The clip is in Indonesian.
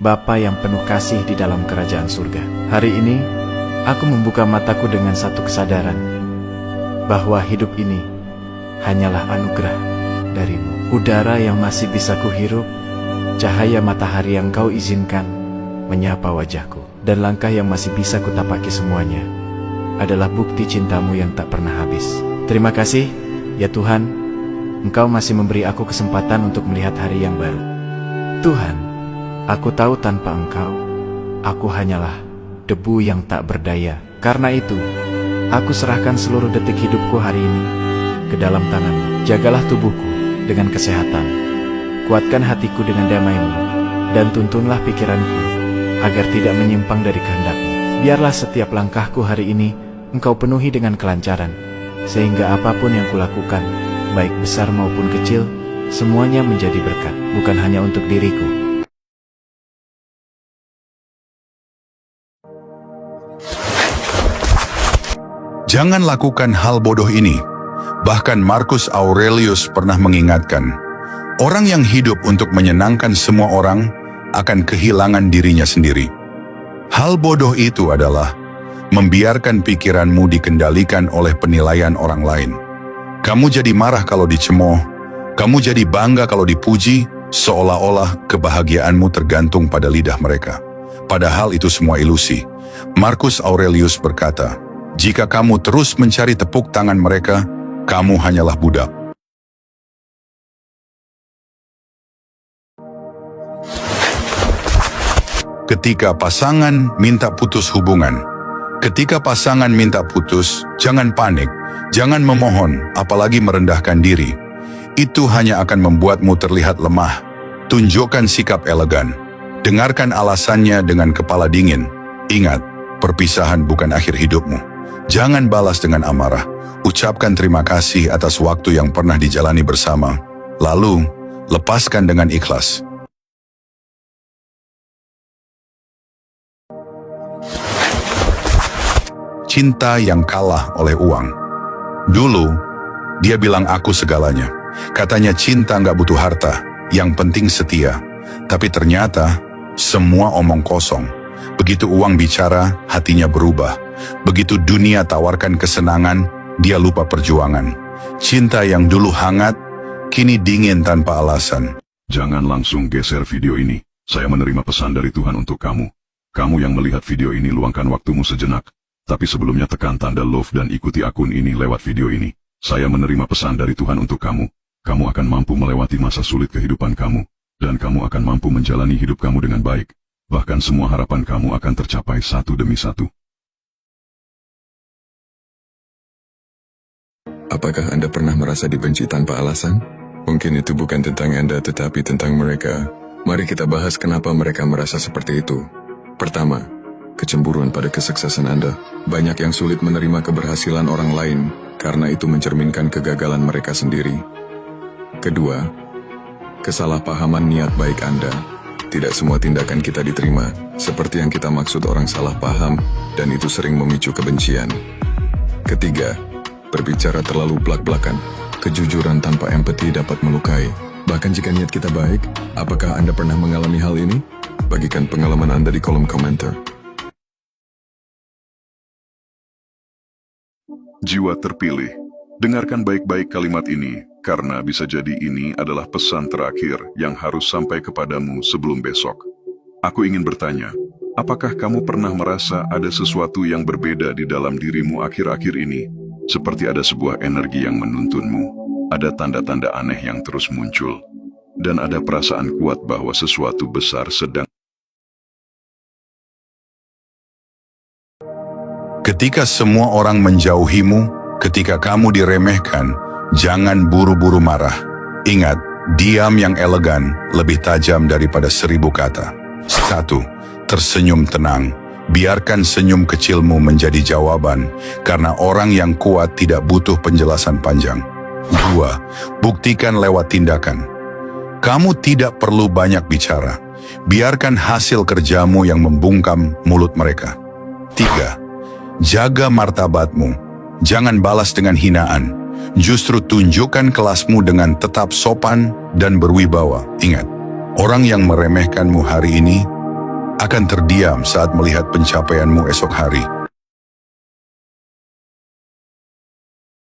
Bapa yang penuh kasih di dalam kerajaan surga. Hari ini, aku membuka mataku dengan satu kesadaran, bahwa hidup ini hanyalah anugerah darimu. Udara yang masih bisa kuhirup, cahaya matahari yang kau izinkan menyapa wajahku, dan langkah yang masih bisa kutapaki semuanya adalah bukti cintamu yang tak pernah habis. Terima kasih, ya Tuhan, Engkau masih memberi aku kesempatan untuk melihat hari yang baru. Tuhan, aku tahu tanpa Engkau, aku hanyalah debu yang tak berdaya. Karena itu, aku serahkan seluruh detik hidupku hari ini ke dalam tangan-Mu. Jagalah tubuhku dengan kesehatan, kuatkan hatiku dengan damai-Mu, dan tuntunlah pikiranku agar tidak menyimpang dari kehendak-Mu. Biarlah setiap langkahku hari ini Engkau penuhi dengan kelancaran, sehingga apapun yang kulakukan, baik besar maupun kecil, semuanya menjadi berkat, bukan hanya untuk diriku. Jangan lakukan hal bodoh ini. Bahkan Marcus Aurelius pernah mengingatkan, orang yang hidup untuk menyenangkan semua orang akan kehilangan dirinya sendiri. Hal bodoh itu adalah membiarkan pikiranmu dikendalikan oleh penilaian orang lain. Kamu jadi marah kalau dicemooh, kamu jadi bangga kalau dipuji, seolah-olah kebahagiaanmu tergantung pada lidah mereka. Padahal itu semua ilusi. Marcus Aurelius berkata, jika kamu terus mencari tepuk tangan mereka, kamu hanyalah budak. Ketika pasangan minta putus hubungan, jangan panik, jangan memohon, apalagi merendahkan diri. Itu hanya akan membuatmu terlihat lemah. Tunjukkan sikap elegan. Dengarkan alasannya dengan kepala dingin. Ingat, perpisahan bukan akhir hidupmu. Jangan balas dengan amarah. Ucapkan terima kasih atas waktu yang pernah dijalani bersama. Lalu, lepaskan dengan ikhlas. Cinta yang kalah oleh uang. Dulu, dia bilang aku segalanya. Katanya cinta nggak butuh harta, yang penting setia. Tapi ternyata, semua omong kosong. Begitu uang bicara, hatinya berubah. Begitu dunia tawarkan kesenangan, dia lupa perjuangan. Cinta yang dulu hangat, kini dingin tanpa alasan. Jangan langsung geser video ini. Saya menerima pesan dari Tuhan untuk kamu. Kamu yang melihat video ini, luangkan waktumu sejenak. Tapi sebelumnya tekan tanda love dan ikuti akun ini lewat video ini. Saya menerima pesan dari Tuhan untuk kamu. Kamu akan mampu melewati masa sulit kehidupan kamu. Dan kamu akan mampu menjalani hidup kamu dengan baik. Bahkan semua harapan kamu akan tercapai satu demi satu. Apakah Anda pernah merasa dibenci tanpa alasan? Mungkin itu bukan tentang Anda tetapi tentang mereka. Mari kita bahas kenapa mereka merasa seperti itu. Pertama, kecemburuan pada kesuksesan Anda. Banyak yang sulit menerima keberhasilan orang lain karena itu mencerminkan kegagalan mereka sendiri. Kedua, kesalahpahaman niat baik Anda. Tidak semua tindakan kita diterima, seperti yang kita maksud orang salah paham, dan itu sering memicu kebencian. Ketiga, berbicara terlalu blak-blakan. Kejujuran tanpa empati dapat melukai. Bahkan jika niat kita baik, apakah Anda pernah mengalami hal ini? Bagikan pengalaman Anda di kolom komentar. Jiwa terpilih, dengarkan baik-baik kalimat ini, karena bisa jadi ini adalah pesan terakhir yang harus sampai kepadamu sebelum besok. Aku ingin bertanya, apakah kamu pernah merasa ada sesuatu yang berbeda di dalam dirimu akhir-akhir ini? Seperti ada sebuah energi yang menuntunmu, ada tanda-tanda aneh yang terus muncul, dan ada perasaan kuat bahwa sesuatu besar sedang. Ketika semua orang menjauhimu, ketika kamu diremehkan, jangan buru-buru marah. Ingat, diam yang elegan lebih tajam daripada 1000 kata. 1. Tersenyum tenang. Biarkan senyum kecilmu menjadi jawaban, karena orang yang kuat tidak butuh penjelasan panjang. 2. Buktikan lewat tindakan. Kamu tidak perlu banyak bicara. Biarkan hasil kerjamu yang membungkam mulut mereka. 3. Jaga martabatmu. Jangan balas dengan hinaan. Justru tunjukkan kelasmu dengan tetap sopan dan berwibawa. Ingat, orang yang meremehkanmu hari ini akan terdiam saat melihat pencapaianmu esok hari.